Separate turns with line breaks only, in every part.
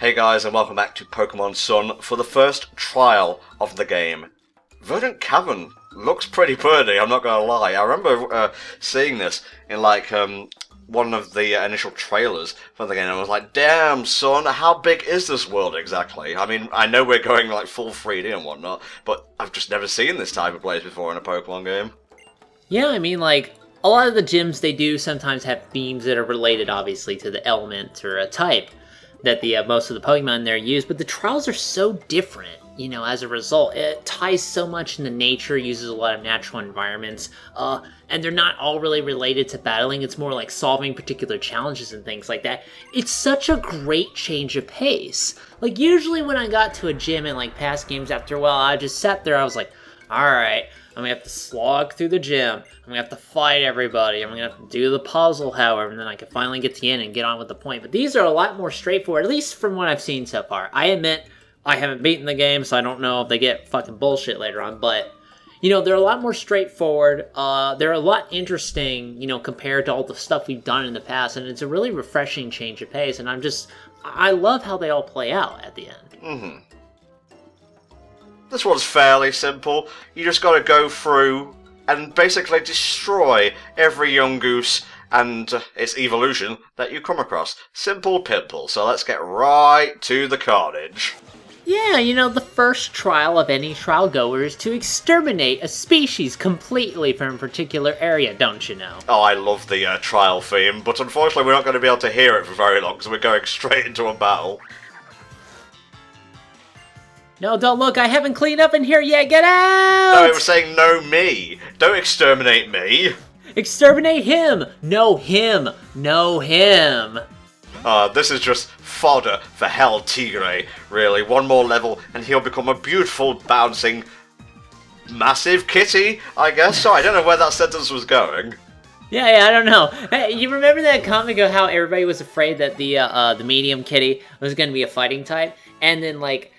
Hey guys, and welcome back to Pokemon Sun for the first trial of the game. Verdant Cavern looks pretty pretty, I'm not gonna lie. I remember seeing this in one of the initial trailers for the game, and I was like, damn son, how big is this world exactly? I mean, I know we're going like full 3D and whatnot, but I've just never seen this type of place before in a Pokemon game.
Yeah, I mean, like, a lot of the gyms, they do sometimes have themes that are related, obviously, to the element or a type that most of the Pokemon there use, but the trials are so different, you know, as a result. It ties so much into nature, uses a lot of natural environments, and they're not all really related to battling. It's more like solving particular challenges and things like that. It's such a great change of pace. Like, usually when I got to a gym in, like, past games, after a while, I just sat there, I was like, alright, I'm gonna have to slog through the gym, I'm gonna have to fight everybody, I'm gonna have to do the puzzle, however, and then I can finally get to the end and get on with the point. But these are a lot more straightforward, at least from what I've seen so far. I admit, I haven't beaten the game, so I don't know if they get fucking bullshit later on, but, you know, they're a lot more straightforward, they're a lot interesting, you know, compared to all the stuff we've done in the past, and it's a really refreshing change of pace, and I love how they all play out at the end.
This one's fairly simple. You just gotta go through and basically destroy every Yungoos and its evolution that you come across. Simple pimple. So let's get right to the carnage.
Yeah, you know, the first trial of any trial goer is to exterminate a species completely from a particular area, don't you know?
Oh, I love the trial theme, but unfortunately we're not going to be able to hear it for very long, because we're going straight into a battle.
No, don't look, I haven't cleaned up in here yet, get out!
No, it was saying no me. Don't exterminate me.
Exterminate him! No him! No him!
This is just fodder for Hell Tigre, really. One more level and he'll become a beautiful, bouncing, massive kitty, I guess. So I don't know where that sentence was going.
Yeah, I don't know. Hey, you remember that comic of how everybody was afraid that the medium kitty was going to be a fighting type? And then, like,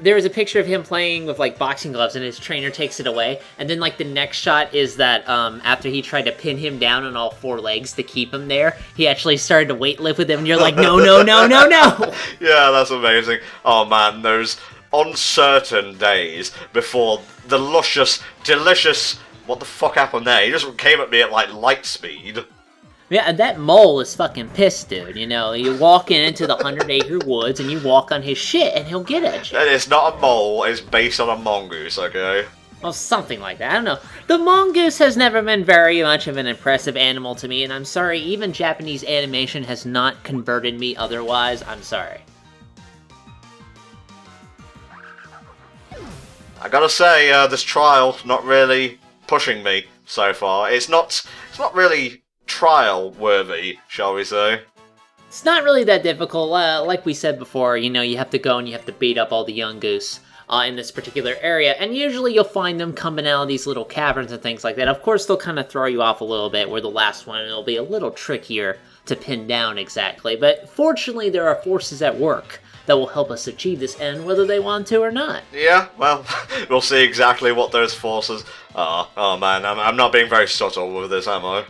there was a picture of him playing with, like, boxing gloves, and his trainer takes it away, and then, like, the next shot is that, after he tried to pin him down on all four legs to keep him there, he actually started to weightlift with him, and you're like, no, no, no, no, no!
Yeah, that's amazing. Oh, man, those uncertain days before the luscious, delicious... What the fuck happened there? He just came at me at, like, light speed.
Yeah, that mole is fucking pissed, dude, you know, you walk into the 100-acre woods and you walk on his shit and he'll get at you.
And it's not a mole, it's based on a mongoose, okay?
Well, something like that, I don't know. The mongoose has never been very much of an impressive animal to me, and I'm sorry, even Japanese animation has not converted me otherwise, I'm sorry.
I gotta say, this trial not really pushing me so far. It's not really trial worthy, shall we say.
It's not really that difficult. Like we said before, you know, you have to go and you have to beat up all the Yungoos in this particular area, and usually you'll find them coming out of these little caverns and things like that. Of course, they'll kind of throw you off a little bit, where the last one it'll be a little trickier to pin down exactly, but fortunately there are forces at work that will help us achieve this end, whether they want to or not.
Yeah, well, we'll see exactly what those forces are. Oh man, I'm not being very subtle with this, am I?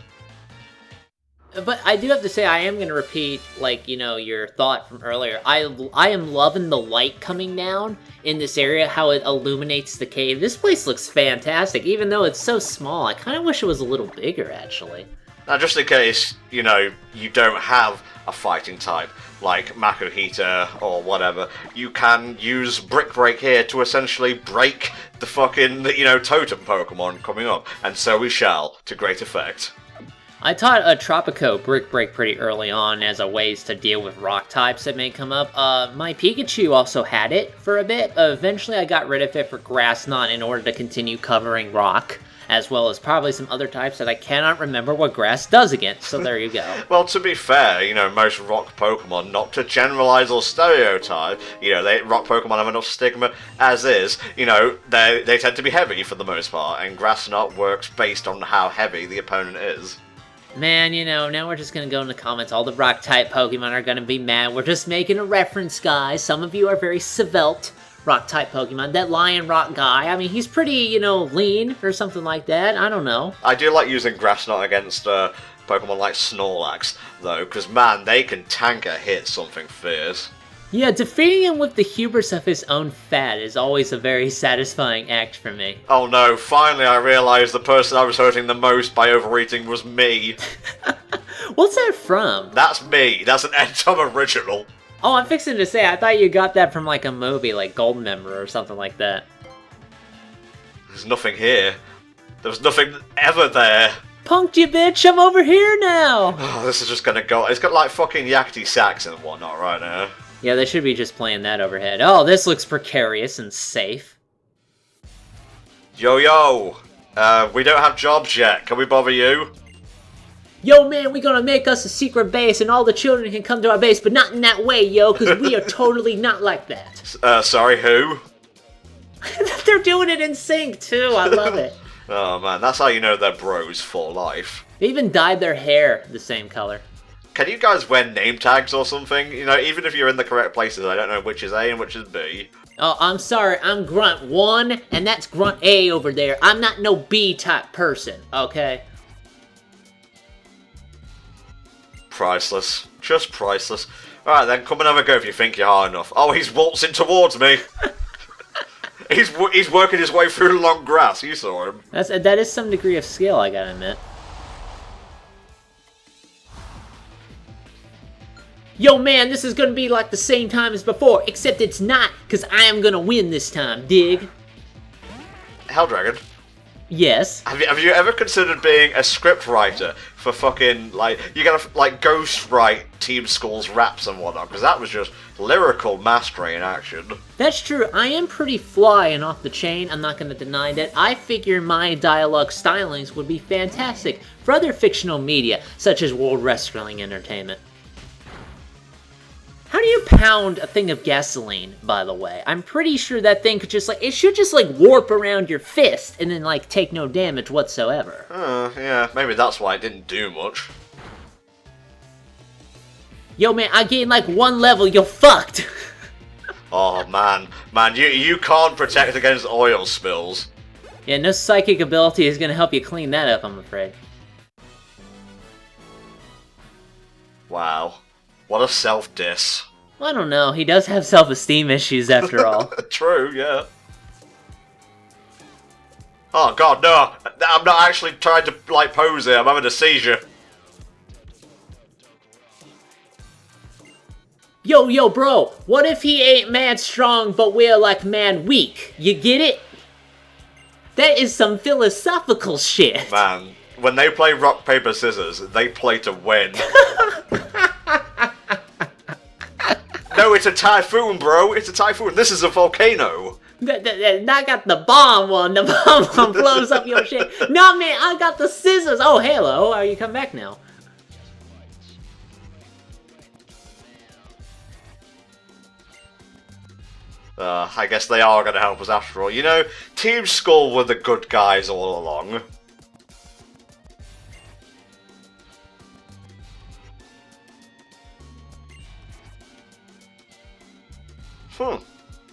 But I do have to say, I am going to repeat, like, you know, your thought from earlier. I am loving the light coming down in this area, how it illuminates the cave. This place looks fantastic, even though it's so small. I kind of wish it was a little bigger, actually.
Now, just in case, you know, you don't have a fighting type, like Makuhita or whatever, you can use Brick Break here to essentially break the fucking, you know, Totem Pokemon coming up. And so we shall, to great effect.
I taught a Tropico Brick Break pretty early on as a ways to deal with rock types that may come up. My Pikachu also had it for a bit. Eventually I got rid of it for Grass Knot in order to continue covering rock, as well as probably some other types that I cannot remember what grass does against, so there you go.
Well, to be fair, you know, most rock Pokemon, not to generalize or stereotype, you know, rock Pokemon have enough stigma as is, you know, they tend to be heavy for the most part, and Grass Knot works based on how heavy the opponent is.
Man, you know, now we're just gonna go in the comments. All the rock-type Pokemon are gonna be mad. We're just making a reference, guys. Some of you are very svelte rock-type Pokemon. That Lion Rock guy, I mean, he's pretty, you know, lean or something like that. I don't know.
I do like using Grass Knot against Pokemon like Snorlax, though, because, man, they can tank a hit something fierce.
Yeah, defeating him with the hubris of his own fat is always a very satisfying act for me.
Oh no, finally I realised the person I was hurting the most by overeating was me.
What's that from?
That's me. That's an N-Tom original.
Oh, I'm fixing to say, I thought you got that from like a movie, like Goldmember or something like that.
There's nothing here. There was nothing ever there.
Punked you, bitch! I'm over here now!
Oh, this is just gonna go. It's got like fucking yakety sax and whatnot right now.
Yeah, they should be just playing that overhead. Oh, this looks precarious and safe.
Yo, we don't have jobs yet. Can we bother you?
Yo, man, we gonna make us a secret base and all the children can come to our base, but not in that way, yo, because we are totally not like that.
Sorry, who?
They're doing it in sync, too. I love it.
Oh, man, that's how you know they're bros for life.
They even dyed their hair the same color.
Can you guys wear name tags or something? You know, even if you're in the correct places, I don't know which is A and which is B.
Oh, I'm sorry, I'm Grunt 1, and that's Grunt A over there. I'm not no B-type person, okay?
Priceless. Just priceless. Alright then, come and have a go if you think you're hard enough. Oh, he's waltzing towards me! He's working his way through the long grass, you saw him.
That is some degree of skill, I gotta admit. Yo, man, this is gonna be like the same time as before, except it's not, because I am gonna win this time, dig?
Hell Dragon?
Yes.
Have you ever considered being a script writer for fucking, like, you gotta, like, ghost write Team Skull's raps and whatnot, because that was just lyrical mastery in action.
That's true, I am pretty fly and off the chain, I'm not gonna deny that. I figure my dialogue stylings would be fantastic for other fictional media, such as World Wrestling Entertainment. How do you pound a thing of gasoline, by the way? I'm pretty sure that thing could just, like, it should just, like, warp around your fist and then, like, take no damage whatsoever.
Yeah, maybe that's why it didn't do much.
Yo, man, I gained, like, 1 level, you're fucked!
Oh, man, you can't protect against oil spills.
Yeah, no psychic ability is gonna help you clean that up, I'm afraid.
Wow. What a self-diss.
Well, I don't know, he does have self-esteem issues after all.
True, yeah. Oh god, no! I'm not actually trying to, like, pose here, I'm having a seizure.
Yo, bro, what if he ain't mad strong, but we're, like, mad weak? You get it? That is some philosophical shit.
Man, when they play rock, paper, scissors, they play to win. No, it's a typhoon, bro. It's a typhoon. This is a volcano.
I got the bomb one. The bomb one blows up your shit. No, man, I got the scissors. Oh, hello. Are you come back now?
I guess they are going to help us after all. You know, Team Skull were the good guys all along.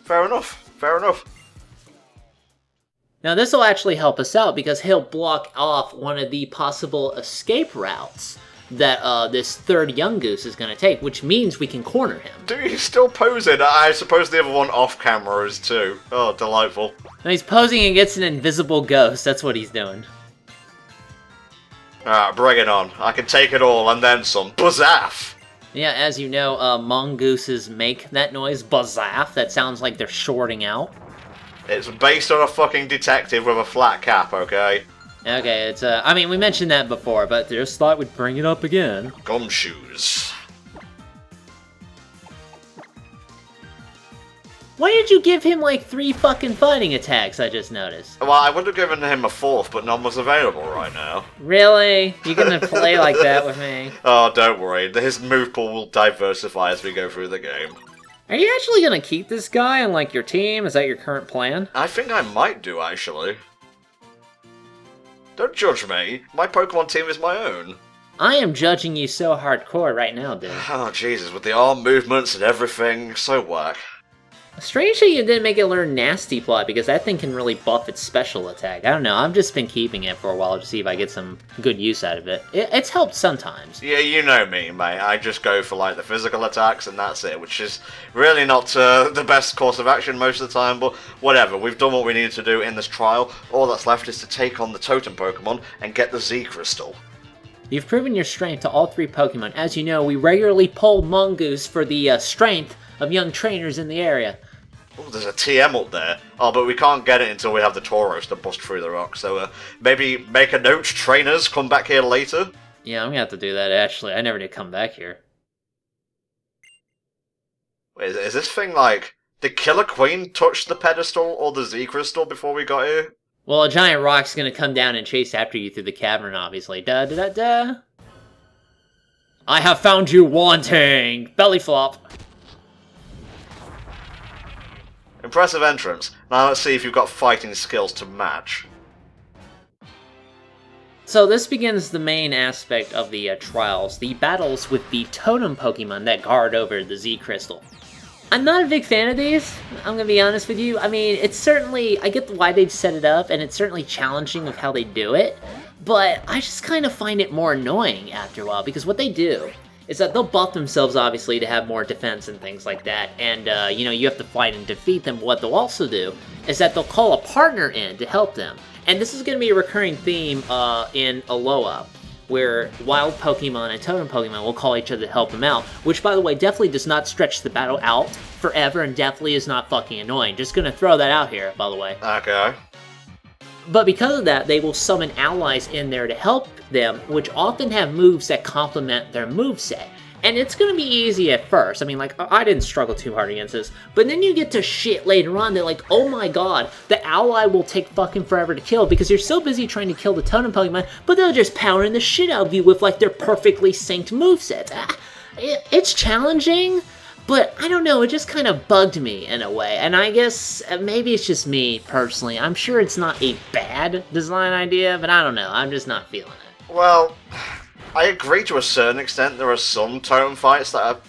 Fair enough.
Now, this will actually help us out because he'll block off one of the possible escape routes that this third Young Goose is going to take, which means we can corner him.
Dude, he's still posing. I suppose the other one off camera is too. Oh, delightful.
Now, he's posing against an invisible ghost. That's what he's doing.
Alright, bring it on. I can take it all and then some. Buzzaff!
Yeah, as you know, mongooses make that noise, buzzaff. That sounds like they're shorting out.
It's based on a fucking detective with a flat cap, okay?
Okay, it's, I mean, we mentioned that before, but just thought we'd bring it up again.
Gumshoos.
Why did you give him, like, 3 fucking fighting attacks, I just noticed?
Well, I would have given him a 4th, but none was available right now.
Really? You gonna play like that with me?
Oh, don't worry. His move pool will diversify as we go through the game.
Are you actually gonna keep this guy on, like, your team? Is that your current plan?
I think I might do, actually. Don't judge me. My Pokemon team is my own.
I am judging you so hardcore right now, dude.
Oh, Jesus, with the arm movements and everything, so whack.
Strangely, you didn't make it learn Nasty Plot, because that thing can really buff its special attack. I don't know, I've just been keeping it for a while to see if I get some good use out of it. It's helped sometimes.
Yeah, you know me, mate. I just go for, like, the physical attacks and that's it, which is really not the best course of action most of the time, but whatever. We've done what we needed to do in this trial. All that's left is to take on the Totem Pokemon and get the Z Crystal.
You've proven your strength to all 3 Pokemon. As you know, we regularly poll Mongoose for the strength of young trainers in the area.
Oh, there's a TM up there. Oh, but we can't get it until we have the Tauros to bust through the rock. So maybe make a note, trainers, come back here later.
Yeah, I'm gonna have to do that, actually. I never did come back here.
Wait, is this thing like... Did Killer Queen touch the pedestal or the Z Crystal before we got here?
Well, a giant rock's gonna come down and chase after you through the cavern, obviously. Da-da-da-da. I have found you wanting! Belly flop.
Impressive entrance. Now let's see if you've got fighting skills to match.
So this begins the main aspect of the trials, the battles with the Totem Pokemon that guard over the Z Crystal. I'm not a big fan of these, I'm gonna be honest with you. I mean, it's certainly, I get why they'd set it up, and it's certainly challenging of how they do it, but I just kind of find it more annoying after a while, because what they do is that they'll buff themselves, obviously, to have more defense and things like that, and, you know, you have to fight and defeat them. What they'll also do is that they'll call a partner in to help them, and this is going to be a recurring theme in Alola, where wild Pokemon and Totem Pokemon will call each other to help them out, which, by the way, definitely does not stretch the battle out forever, and definitely is not fucking annoying. Just gonna throw that out here, by the way.
Okay.
But because of that, they will summon allies in there to help them, which often have moves that complement their moveset. And it's going to be easy at first. I mean, like, I didn't struggle too hard against this. But then you get to shit later on. They're like, oh my god, the ally will take fucking forever to kill because you're so busy trying to kill the Totem Pokemon, but they'll just powering the shit out of you with, like, their perfectly synced moveset. It's challenging, but I don't know, it just kind of bugged me in a way. And I guess maybe it's just me, personally. I'm sure it's not a bad design idea, but I don't know. I'm just not feeling it.
Well, I agree to a certain extent. There are some Totem fights that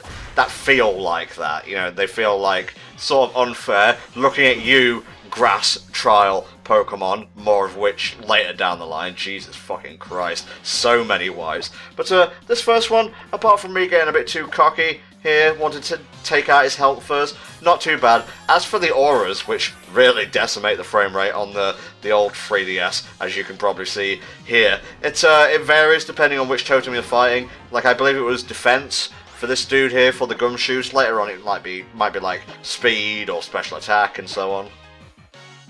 feel like that. You know, they feel like sort of unfair. Looking at you, grass trial Pokemon, more of which later down the line. Jesus fucking Christ, so many wives. But this first one, apart from me getting a bit too cocky here, wanted to take out his health first, not too bad. As for the auras, which really decimate the frame rate on the old 3DS, as you can probably see here, it varies depending on which totem you're fighting. Like, I believe it was defense for this dude here, for the Gumshoos. Later on it might be like speed or special attack and so on.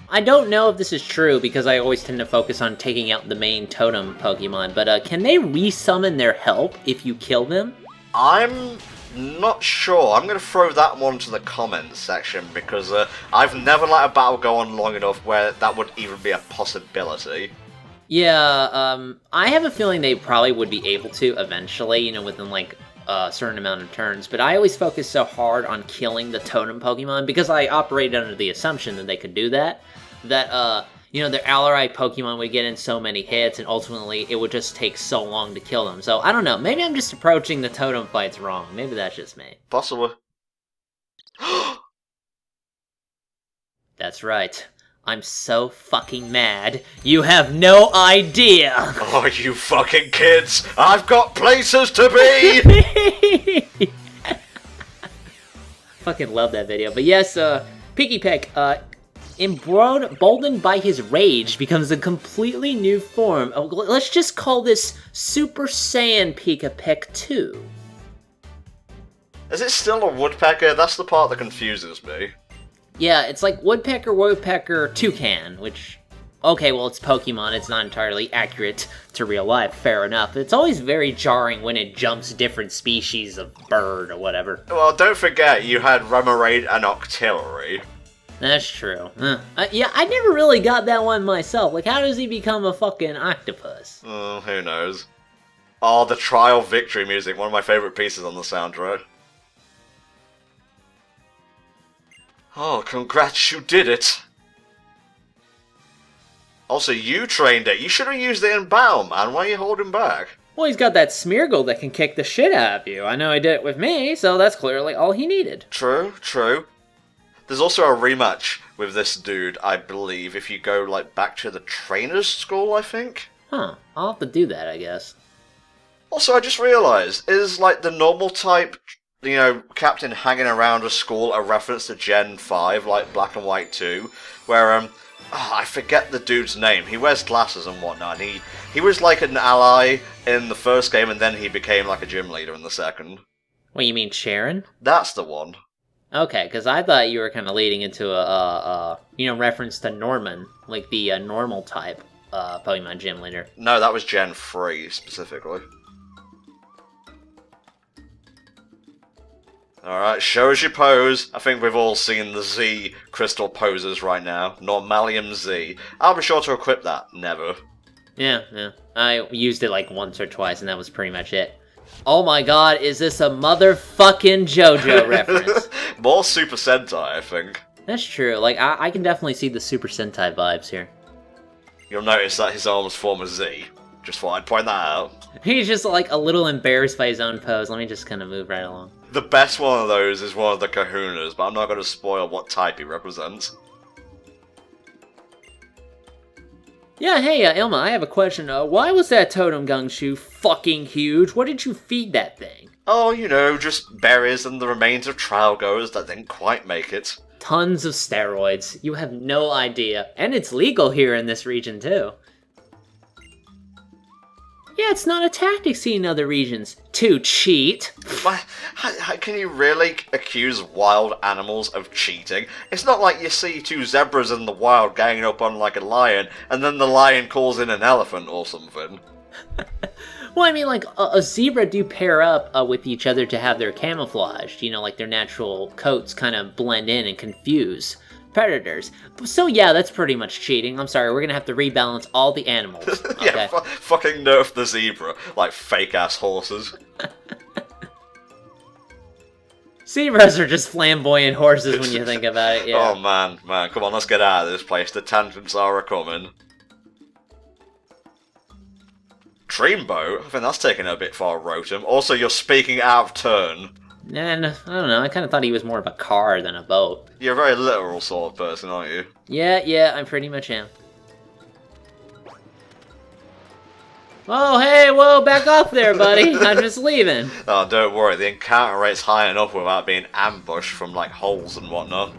I don't know if this is true because I always tend to focus on taking out the main Totem Pokemon, but can they resummon their help if you kill them?
I'm not sure. I'm going to throw that one to the comments section because I've never let a battle go on long enough where that would even be a possibility.
Yeah, I have a feeling they probably would be able to eventually, you know, within like a certain amount of turns, but I always focus so hard on killing the Totem Pokemon because I operated under the assumption that they could do that, you know, their ally Pokemon would get in so many hits, and ultimately it would just take so long to kill them. So, I don't know, maybe I'm just approaching the Totem fights wrong. Maybe that's just me.
Possibly.
That's right. I'm so fucking mad, you have no idea!
Oh, you fucking kids! I've got places to be!
Fucking love that video. But yes, Piggy Peck, emboldened by his rage, becomes a completely new form. Let's just call this Super Saiyan Pika Peck 2.
Is it still a woodpecker? That's the part that confuses me.
Yeah, it's like woodpecker, toucan, which... Okay, well, it's Pokemon, it's not entirely accurate to real life, fair enough. It's always very jarring when it jumps different species of bird or whatever.
Well, don't forget, you had Remoraid and Octillery.
That's true. Yeah, I never really got that one myself. Like, how does he become a fucking octopus?
Oh, who knows. Oh, the Trial Victory music, one of my favourite pieces on the soundtrack. Oh, congrats, you did it! Also, you trained it. You should have used it in battle, man. Why are you holding back?
Well, he's got that Smeargle that can kick the shit out of you. I know he did it with me, so that's clearly all he needed.
True, true. There's also a rematch with this dude, I believe, if you go, like, back to the trainer's school, I think?
Huh, I'll have to do that, I guess.
Also, I just realised, is, like, the normal type, you know, captain hanging around a school a reference to Gen 5, like Black and White 2, where, I forget the dude's name. He wears glasses and whatnot. He was like an ally in the first game, and then he became like a gym leader in the second.
What, you mean Sharon?
That's the one.
Okay, because I thought you were kind of leading into a reference to Norman, like the normal type Pokemon gym leader.
No, that was Gen 3 specifically. Alright, show us your pose. I think we've all seen the Z crystal poses right now. Normalium Z. I'll be sure to equip that. Never.
Yeah. I used it like once or twice, and that was pretty much it. Oh my god, is this a motherfucking JoJo reference?
More Super Sentai, I think.
That's true. Like, I can definitely see the Super Sentai vibes here.
You'll notice that his arms form a Z. Just thought I'd point that out.
He's just like a little embarrassed by his own pose. Let me just kind of move right along.
The best one of those is one of the kahunas, but I'm not going to spoil what type he represents.
Yeah, hey, Ilma, I have a question. Why was that Totem Gumshoos fucking huge? What did you feed that thing?
Oh, you know, just berries and the remains of trial goers that didn't quite make it.
Tons of steroids. You have no idea. And it's legal here in this region, too. Yeah, it's not a tactic seen in other regions. To cheat.
How can you really accuse wild animals of cheating? It's not like you see two zebras in the wild ganging up on like a lion, and then the lion calls in an elephant or something.
Well, I mean, like, a zebra do pair up with each other to have their camouflage. You know, like their natural coats kind of blend in and confuse predators. So yeah, that's pretty much cheating. I'm sorry, we're gonna have to rebalance all the animals. Okay?
Yeah, fucking nerf the zebra, like fake-ass horses.
Zebras are just flamboyant horses when you think about it, yeah.
Oh man, come on, let's get out of this place. The tangents are a-coming. Dreamboat? I think that's taking it a bit far, Rotom. Also, you're speaking out of turn.
And, I don't know, I kind of thought he was more of a car than a boat.
You're a very literal sort of person, aren't you?
Yeah, I pretty much am. Oh, hey, whoa, back off there, buddy. I'm just leaving.
Oh, don't worry, the encounter rate's high enough without being ambushed from, like, holes and whatnot.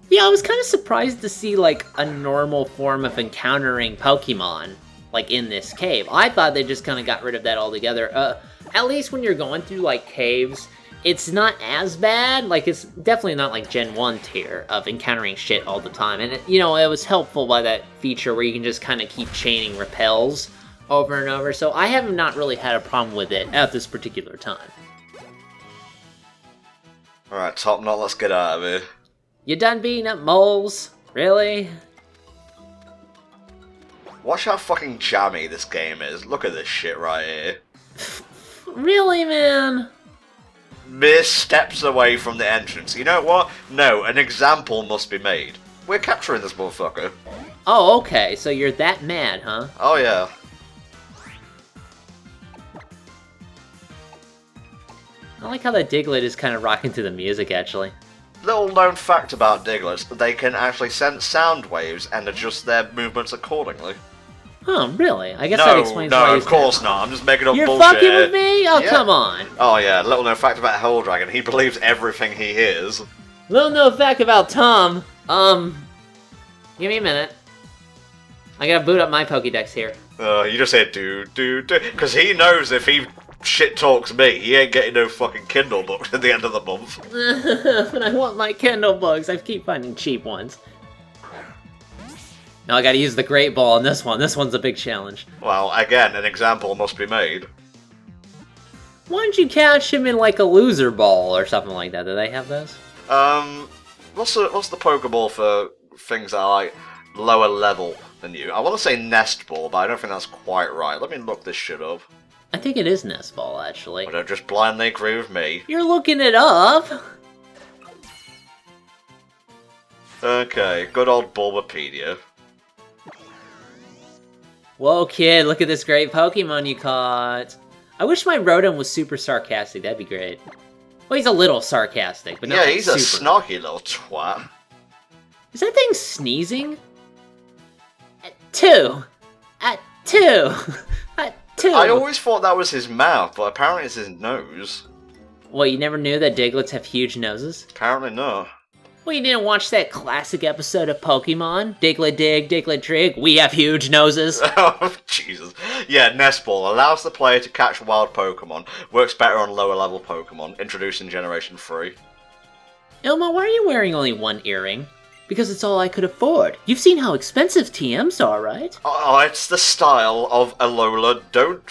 Yeah, I was kind of surprised to see, like, a normal form of encountering Pokemon, like, in this cave. I thought they just kind of got rid of that altogether. At least when you're going through, like, caves, it's not as bad. Like, it's definitely not, like, Gen 1 tier of encountering shit all the time. And, it was helpful by that feature where you can just kind of keep chaining repels over and over. So I have not really had a problem with it at this particular time.
Alright, Top Knot, let's get out of here.
You done beating up moles? Really?
Watch how fucking jammy this game is. Look at this shit right here.
Really, man?
Mere steps away from the entrance. You know what? No, an example must be made. We're capturing this motherfucker.
Oh, okay, so you're that mad, huh?
Oh, yeah.
I like how that Diglett is kind of rocking to the music, actually.
Little known fact about Diglets, they can actually sense sound waves and adjust their movements accordingly.
Oh, really? I guess that explains why
No,
he's
of course not. I'm just making up
You're
bullshit.
fucking with me? Oh,
Yeah.
come on.
Oh yeah, little known fact about Hell Dragon, he believes everything he hears.
Little known fact about Tom. Give me a minute. I gotta boot up my Pokédex here.
You just say do, because he knows if he shit talks me, he ain't getting no fucking Kindle books at the end of the month.
But I want my Kindle books. I keep finding cheap ones. Now I gotta use the Great Ball on this one. This one's a big challenge.
Well, again, an example must be made.
Why don't you catch him in like a loser ball or something like that? Do they have those?
What's the Pokeball for things that are like lower level than you? I want to say Nest Ball, but I don't think that's quite right. Let me look this shit up.
I think it is Nest Ball, actually.
Or don't just blindly agree with me.
You're looking it up?
Okay, good old Bulbapedia.
Whoa, kid, look at this great Pokemon you caught. I wish my Rotom was super sarcastic. That'd be great. Well, he's a little sarcastic, but not
Yeah,
like
he's a
super.
snarky little twat.
Is that thing sneezing? At 2! At 2! At 2!
I always thought that was his mouth, but apparently it's his nose.
Well, you never knew that Diglets have huge noses?
Apparently not.
Well, you didn't watch that classic episode of Pokemon? Diglett Dig, Diglett Trig, we have huge noses.
Oh, Jesus. Yeah, Nest Ball allows the player to catch wild Pokemon. Works better on lower level Pokemon, introduced in Generation 3.
Ilma, why are you wearing only one earring? Because it's all I could afford. You've seen how expensive TMs are, right?
Oh, it's the style of Alola. Don't...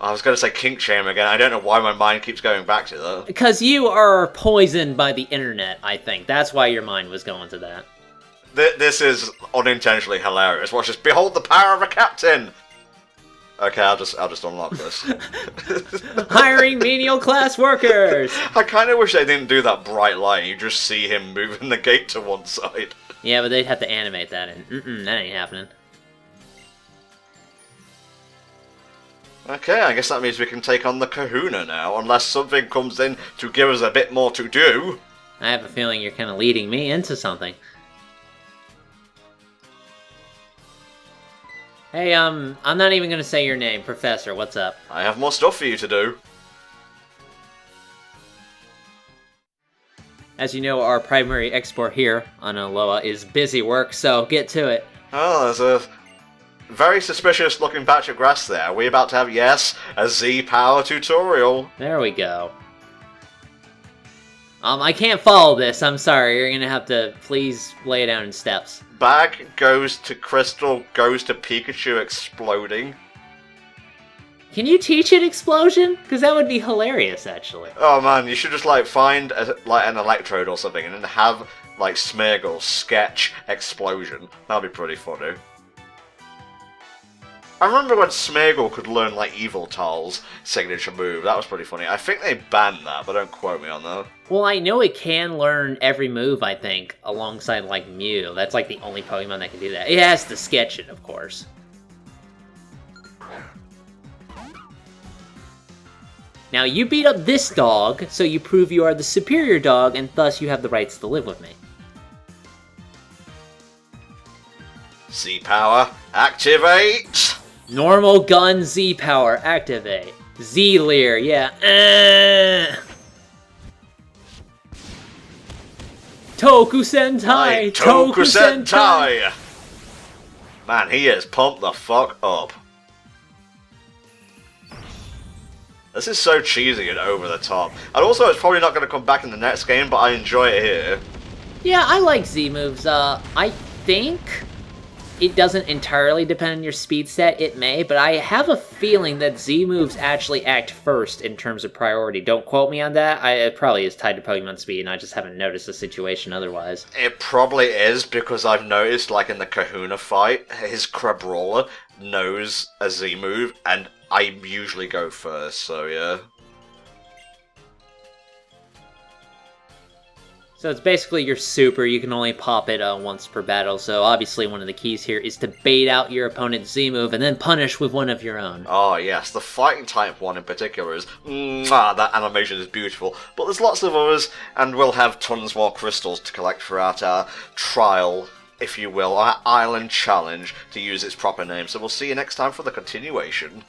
I was going to say kink shame again. I don't know why my mind keeps going back to that.
Because you are poisoned by the internet, I think. That's why your mind was going to that.
This is unintentionally hilarious. Watch this. Behold the power of a captain! Okay, I'll just unlock this.
Hiring menial class workers!
I kind of wish they didn't do that bright light. You just see him moving the gate to one side.
Yeah, but they'd have to animate that in. That ain't happening.
Okay, I guess that means we can take on the Kahuna now, unless something comes in to give us a bit more to do.
I have a feeling you're kind of leading me into something. Hey, I'm not even gonna say your name. Professor, what's up?
I have more stuff for you to do.
As you know, our primary export here on Alola is busy work, so get to it.
Oh, there's a very suspicious looking patch of grass there. Are we about to have, yes, a Z-Power tutorial?
There we go. I can't follow this, I'm sorry. You're gonna have to please lay it down in steps.
Bag goes to Crystal, goes to Pikachu exploding.
Can you teach it explosion? Because that would be hilarious, actually.
Oh man, you should just like find an electrode or something and then have like Smeargle sketch explosion. That'd be pretty funny. I remember when Smeargle could learn like Eviltal's signature move. That was pretty funny. I think they banned that, but don't quote me on that.
Well, I know it can learn every move, I think, alongside like Mew. That's like the only Pokemon that can do that. It has to sketch it, of course. Now, you beat up this dog, so you prove you are the superior dog, and thus you have the rights to live with me.
Z-Power, activate!
Normal gun Z-Power, activate. Z-Leer, yeah. Toku Sentai!
Toku Sentai! Man, he is pumped the fuck up. This is so cheesy and over the top. And also, it's probably not going to come back in the next game, but I enjoy it here.
Yeah, I like Z moves. I think it doesn't entirely depend on your speed set. It may, but I have a feeling that Z moves actually act first in terms of priority. Don't quote me on that. It probably is tied to Pokemon speed, and I just haven't noticed the situation otherwise.
It probably is, because I've noticed, like in the Kahuna fight, his Crabrawler knows a Z move, and I usually go first, so yeah.
So it's basically your super, you can only pop it once per battle, so obviously one of the keys here is to bait out your opponent's Z-move and then punish with one of your own.
Oh yes, the fighting type one in particular is, that animation is beautiful, but there's lots of others, and we'll have tons more crystals to collect throughout our trial, if you will, our island challenge, to use its proper name, so we'll see you next time for the continuation.